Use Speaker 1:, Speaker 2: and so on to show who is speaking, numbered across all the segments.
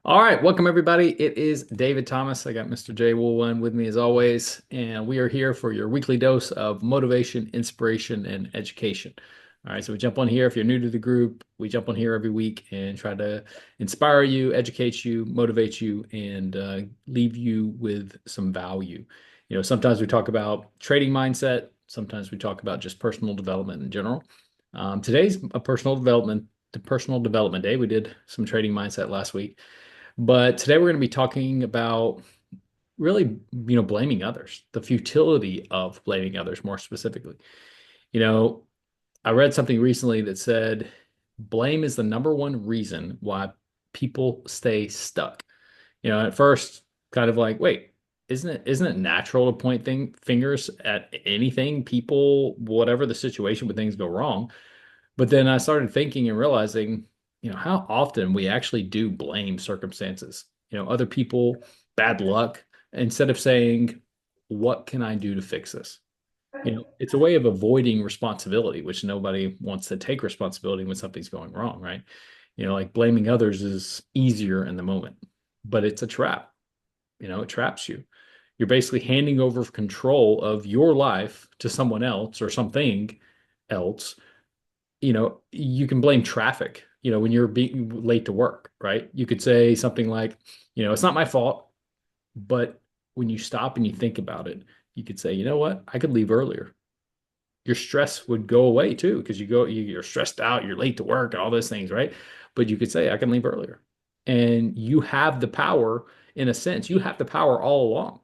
Speaker 1: All right, welcome everybody. It is David Thomas. I got Mr. J. Woolwan with me as always, and we are here for your weekly dose of motivation, inspiration, and education. All right, so we jump on here. If you're new to the group, we jump on here every week and try to inspire you, educate you, motivate you, and leave you with some value. Sometimes we talk about trading mindset. Sometimes we talk about just personal development in general. Today's a personal development day. We did some trading mindset last week. But today we're going to be talking about really, blaming others, the futility of blaming others more specifically. You know, I read something recently that said blame is the number one reason why people stay stuck. At first, kind of like, wait, isn't it natural to point fingers at anything, people, whatever the situation when things go wrong? But then I started thinking and realizing, how often we actually do blame circumstances, other people, bad luck, instead of saying, what can I do to fix this? It's a way of avoiding responsibility, which nobody wants to take responsibility when something's going wrong, right? Like blaming others is easier in the moment, but it's a trap. It traps you. You're basically handing over control of your life to someone else or something else. You can blame traffic, when you're being late to work, right? You could say something like, it's not my fault. But when you stop and you think about it, you could say, you know what? I could leave earlier. Your stress would go away too, because you're stressed out, you're late to work, all those things, right? But you could say, I can leave earlier. And you have the power, in a sense, you have the power all along,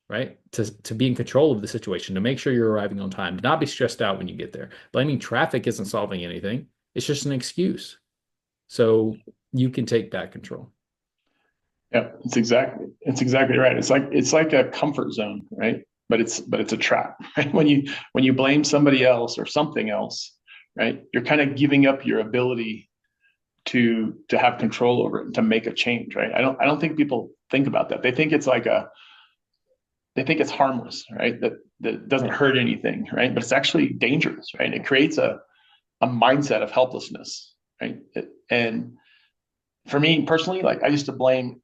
Speaker 1: right? To be in control of the situation, to make sure you're arriving on time, to not be stressed out when you get there. Blaming traffic isn't solving anything. It's just an excuse. So you can take back control.
Speaker 2: Yeah, it's exactly right. It's like a comfort zone, right? But it's a trap, right? When you blame somebody else or something else, right? You're kind of giving up your ability to have control over it and to make a change, right? I don't think people think about that. They think it's harmless, right? That doesn't hurt anything, right? But it's actually dangerous, right? It creates a mindset of helplessness, right? And for me personally, like I used to blame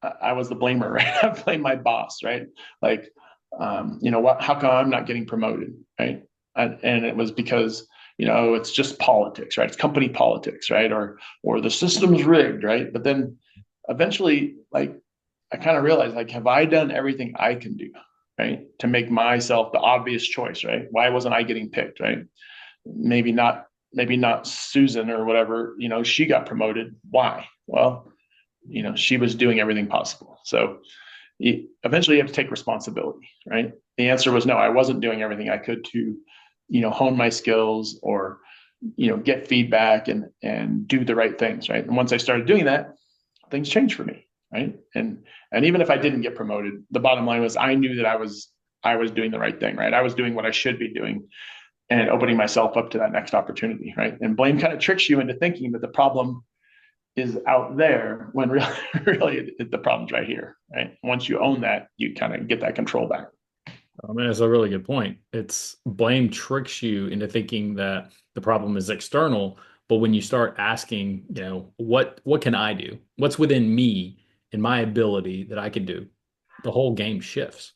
Speaker 2: I was the blamer, right? I blame my boss, right? Like, what? How come I'm not getting promoted, right? And it was because it's just politics, right? It's company politics, right? Or the system's rigged, right? But then eventually, like, I kind of realized, like, have I done everything I can do, right, to make myself the obvious choice, right? Why wasn't I getting picked, right? Maybe not. Maybe not Susan or whatever. She got promoted. Why? Well, she was doing everything possible. So eventually you have to take responsibility, right? The answer was no, I wasn't doing everything I could to, hone my skills or, get feedback and do the right things, right? And once I started doing that, things changed for me, right? And even if I didn't get promoted, the bottom line was I knew that I was doing the right thing, right? I was doing what I should be doing and opening myself up to that next opportunity, right? And blame kind of tricks you into thinking that the problem is out there when really, really the problem's right here, right? Once you own that, you kind of get that control back.
Speaker 1: I mean, that's a really good point. It's blame tricks you into thinking that the problem is external, but when you start asking, what can I do? What's within me and my ability that I can do? The whole game shifts.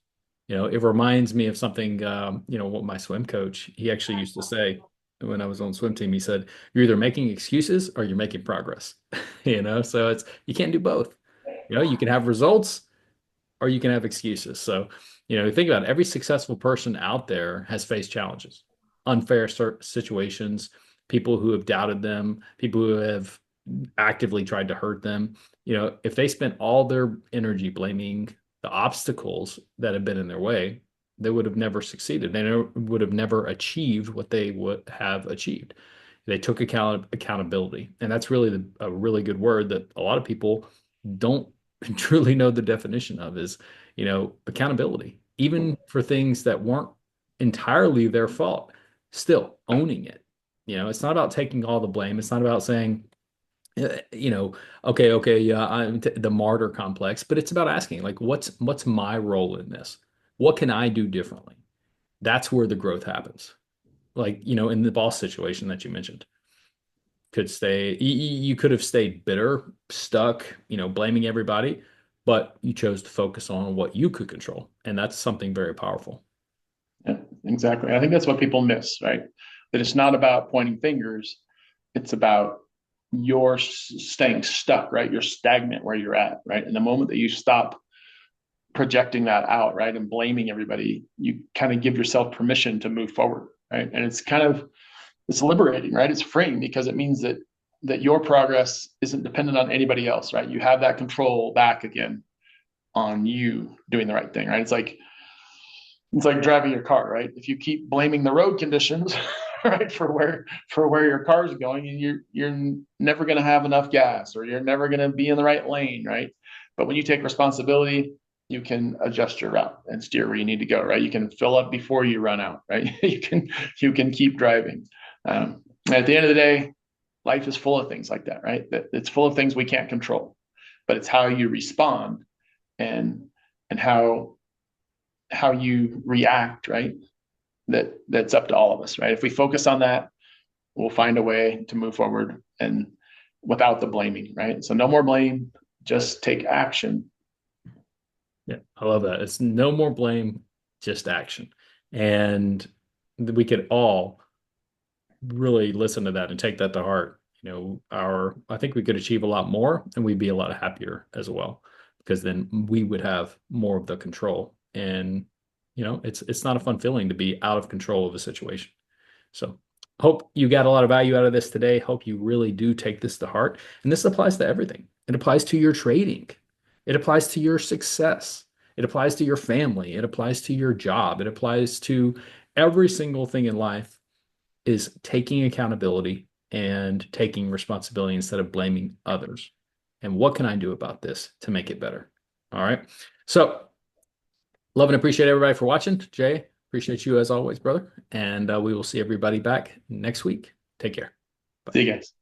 Speaker 1: It reminds me of something, what my swim coach, he actually used to say when I was on swim team, he said, you're either making excuses or you're making progress. So you can't do both. You can have results or you can have excuses. So, think about it. Every successful person out there has faced challenges, unfair situations, people who have doubted them, people who have actively tried to hurt them. If they spent all their energy blaming the obstacles that have been in their way, they would have never succeeded. They would have never achieved what they would have achieved. They took accountability, and that's really a really good word that a lot of people don't truly know the definition of is, accountability, even for things that weren't entirely their fault, still owning it. It's not about taking all the blame. It's not about saying, uh, you know, okay, yeah, the martyr complex, but it's about asking, like, what's my role in this? What can I do differently? That's where the growth happens. Like, in the boss situation that you mentioned. could stay, you could have stayed bitter, stuck, blaming everybody, but you chose to focus on what you could control. And that's something very powerful.
Speaker 2: Yeah, exactly. I think that's what people miss, right? That it's not about pointing fingers. It's about you're staying stuck, right? You're stagnant where you're at, right? And the moment that you stop projecting that out, right, and blaming everybody, you kind of give yourself permission to move forward, right? And it's liberating, right? It's freeing because it means that your progress isn't dependent on anybody else, right? You have that control back again on you doing the right thing, right? It's like driving your car, right? If you keep blaming the road conditions, right, for where your car's going, and you're never going to have enough gas, or you're never going to be in the right lane, right? But when you take responsibility, you can adjust your route and steer where you need to go, right? You can fill up before you run out, right? You can keep driving. At the end of the day, life is full of things like that, right? It's full of things we can't control, but it's how you respond and how you react, right? That's up to all of us, right? If we focus on that, we'll find a way to move forward and without the blaming, right? So no more blame, just take action.
Speaker 1: Yeah, I love that. It's no more blame, just action. And we could all really listen to that and take that to heart. I think we could achieve a lot more and we'd be a lot happier as well, because then we would have more of the control. And, it's not a fun feeling to be out of control of a situation. So hope you got a lot of value out of this today. Hope you really do take this to heart. And this applies to everything. It applies to your trading. It applies to your success. It applies to your family. It applies to your job. It applies to every single thing in life, is taking accountability and taking responsibility instead of blaming others. And what can I do about this to make it better? All right. So love and appreciate everybody for watching. Jay, appreciate you as always, brother. And we will see everybody back next week. Take care.
Speaker 2: See you guys.